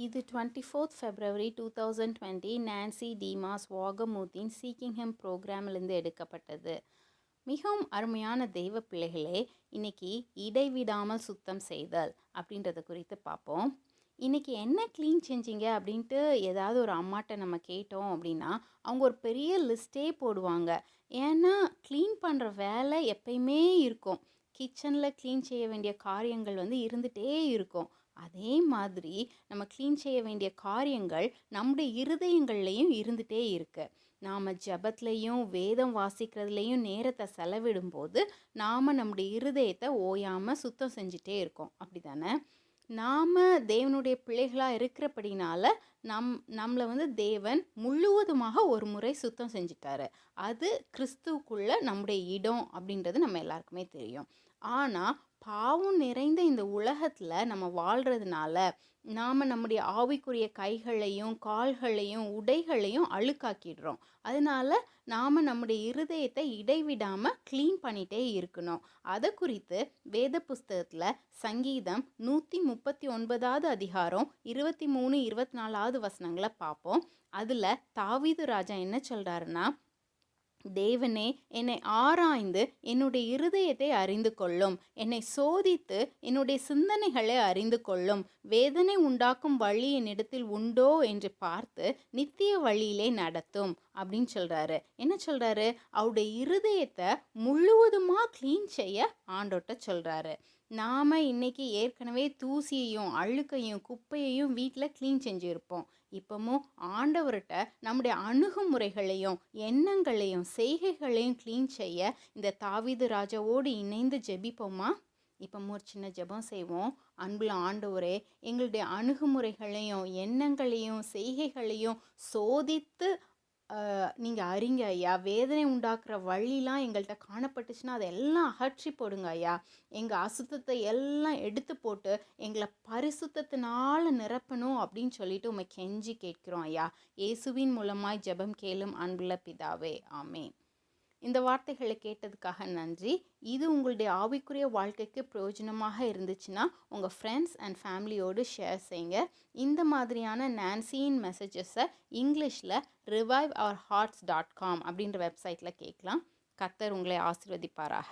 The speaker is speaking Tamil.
இது 24th February 2020 நான்சி டீமாஸ் வாகமூத்தின் சீக்கிங் ஹிம் ப்ரோக்ராமிலிருந்து எடுக்கப்பட்டது. மிகவும் அருமையான தெய்வ பிள்ளைகளே, இன்னைக்கு இடைவிடாமல் சுத்தம் செய்தல் அப்படின்றத குறித்து பார்ப்போம். இன்னைக்கு என்ன க்ளீன் செஞ்சீங்க அப்படின்ட்டு ஏதாவது ஒரு அம்மாட்ட நம்ம கேட்டோம் அப்படின்னா அவங்க ஒரு பெரிய லிஸ்ட்டே போடுவாங்க. ஏன்னா க்ளீன் பண்ணுற வேலை எப்பயுமே இருக்கும். கிச்சனில் க்ளீன் செய்ய வேண்டிய காரியங்கள் இருந்துகிட்டே இருக்கும். அதே மாதிரி நம்ம க்ளீன் செய்ய வேண்டிய காரியங்கள் நம்முடைய இருதயங்கள்லையும் இருந்துகிட்டே இருக்கு. நாம் ஜபத்துலேயும் வேதம் வாசிக்கிறதுலையும் நேரத்தை செலவிடும்போது நாம் நம்முடைய இருதயத்தை ஓயாமல் சுத்தம் செஞ்சுட்டே இருக்கோம். அப்படி தானே? நாம் தேவனுடைய பிள்ளைகளாக இருக்கிறபடினால நம்மளை தேவன் முழுவதுமாக ஒரு முறை சுத்தம் செஞ்சிட்டாரு. அது கிறிஸ்துவுக்குள்ள நம்முடைய இடம் அப்படின்றது நம்ம எல்லாருக்குமே தெரியும். ஆனால் பாவம் நிறைந்த இந்த உலகத்தில் நம்ம வாழ்கிறதுனால நாம் நம்முடைய ஆவிக்குரிய கைகளையும் கால்களையும் உடைகளையும் அழுக்காக்கிடுறோம். அதனால நாம் நம்முடைய இருதயத்தை இடைவிடாமல் க்ளீன் பண்ணிகிட்டே இருக்கணும். அதை குறித்து வேத புஸ்தகத்தில் சங்கீதம் 139வது அதிகாரம் 23, 24வது வசனங்களை பார்ப்போம். அதில் தாவீது ராஜா என்ன சொல்கிறாருன்னா, தேவனே, என்னை ஆராய்ந்து என்னுடைய இருதயத்தை அறிந்து கொள்ளும், என்னை சோதித்து என்னுடைய சிந்தனைகளை அறிந்து கொள்ளும், வேதனை உண்டாக்கும் வழி என்னிடத்தில் உண்டோ என்று பார்த்து நித்திய வழியிலே நடத்தும் அப்படின்னு சொல்கிறாரு. என்ன சொல்கிறாரு? அவருடைய இருதயத்தை முழுவதுமாக க்ளீன் செய்ய ஆண்டோட்ட சொல்கிறாரு. நாம் இன்னைக்கு ஏற்கனவே தூசியையும் அழுக்கையும் குப்பையையும் வீட்டில் க்ளீன் செஞ்சுருப்போம். இப்போவும் ஆண்டவர்கிட்ட நம்முடைய அணுகுமுறைகளையும் எண்ணங்களையும் செய்கைகளையும் க்ளீன் செய்ய இந்த தாவீது ராஜாவோடு இணைந்து ஜெபிப்போமா? இப்போ ஒரு சின்ன ஜெபம் செய்வோம். அன்புள்ள ஆண்டவரே, எங்களுடைய அணுகுமுறைகளையும் எண்ணங்களையும் செய்கைகளையும் சோதித்து நீங்கள் அறிங்க ஐயா. வேதனை உண்டாக்குற வழிலாம் எங்கள்கிட்ட காணப்பட்டுச்சுன்னா அதெல்லாம் அகற்றி போடுங்க ஐயா. எங்கள் அசுத்தத்தை எல்லாம் எடுத்து போட்டு எங்களை பரிசுத்தத்தினால நிரப்பணும் அப்படின்னு சொல்லிட்டு உம்மை கெஞ்சி கேட்கிறோம் ஐயா. இயேசுவின் மூலமாய் ஜெபம் கேளும் அன்புள்ள பிதாவே, ஆமென். இந்த வார்த்தைகளை கேட்டதுக்காக நன்றி. இது உங்களுடைய ஆவிக்குரிய வாழ்க்கைக்கு பிரயோஜனமாக இருந்துச்சுன்னா உங்கள் ஃப்ரெண்ட்ஸ் அண்ட் ஃபேமிலியோடு ஷேர் செய்யுங்க. இந்த மாதிரியான நான்சியின் மெசேஜஸை இங்கிலீஷில் reviveourhearts.com அப்படின்ற வெப்சைட்டில் கேட்கலாம். கர்த்தர் உங்களை ஆசீர்வதிப்பாராக.